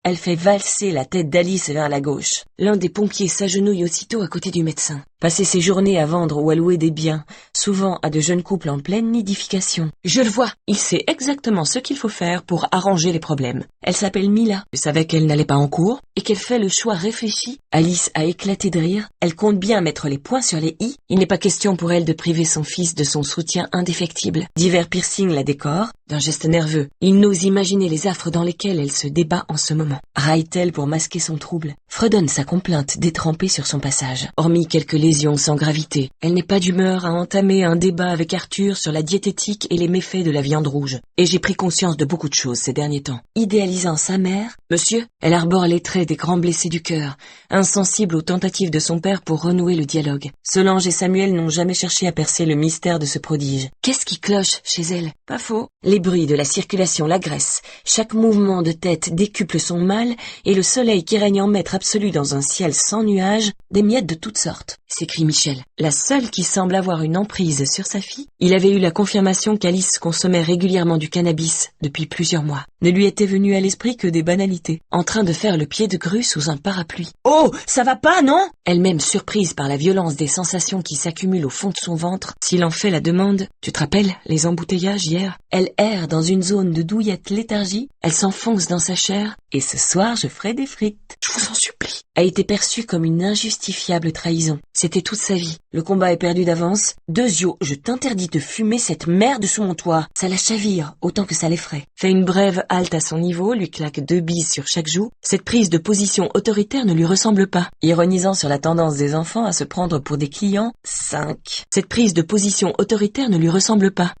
Elle fait valser la tête d'Alice vers la gauche. L'un des pompiers s'agenouille aussitôt à côté du médecin. Passer ses journées à vendre ou à louer des biens, souvent à de jeunes couples en pleine nidification. Je le vois, il sait exactement ce qu'il faut faire pour arranger les problèmes. Elle s'appelle Mila. Je savais qu'elle n'allait pas en cours et qu'elle fait le choix réfléchi. Alice a éclaté de rire. Elle compte bien mettre les points sur les i. Il n'est pas question pour elle de priver son fils de son soutien indéfectible. Divers piercings la décorent, d'un geste nerveux. Il n'ose imaginer les affres dans lesquelles elle se débat en ce moment. Raille-t-elle pour masquer son trouble? Fredonne sa complainte détrempée sur son passage. Hormis quelques lésions sans gravité, elle n'est pas d'humeur à entamer un débat avec Arthur sur la diététique et les méfaits de la viande rouge. Et j'ai pris conscience de beaucoup de choses ces derniers temps. Idéalisant sa mère, monsieur, elle arbore les traits des grands blessés du cœur, insensible aux tentatives de son père pour renouer le dialogue. Solange et Samuel n'ont jamais cherché à percer le mystère de ce prodige. Qu'est-ce qui cloche chez elle? Pas faux. Les bruits de la circulation l'agressent. Chaque mouvement de tête décuple son mal et le soleil qui règne en maître absolu dans un ciel sans nuages, des miettes de toutes sortes, s'écrie Michel, la seule qui semble avoir une emprise sur sa fille. Il avait eu la confirmation qu'Alice consommait régulièrement du cannabis depuis plusieurs mois. Ne lui était venu à l'esprit que des banalités, en train de faire le pied de grue sous un parapluie. Oh, ça va pas, non? Elle-même surprise par la violence des sensations qui s'accumulent au fond de son ventre, s'il en fait la demande. Tu te rappelles les embouteillages hier? Elle erre dans une zone de douillette léthargie, elle s'enfonce dans sa chair, et ce soir je ferai des frites. Je vous en supplie. A été perçue comme une injustifiable trahison. C'était toute sa vie. Le combat est perdu d'avance. Dezio, je t'interdis de fumer cette merde sous mon toit. Ça la chavire, autant que ça l'effraie. Fait une brève halte à son niveau, lui claque 2 bises sur chaque joue. Cette prise de position autoritaire ne lui ressemble pas. Ironisant sur la tendance des enfants à se prendre pour des clients, 5. Cette prise de position autoritaire ne lui ressemble pas.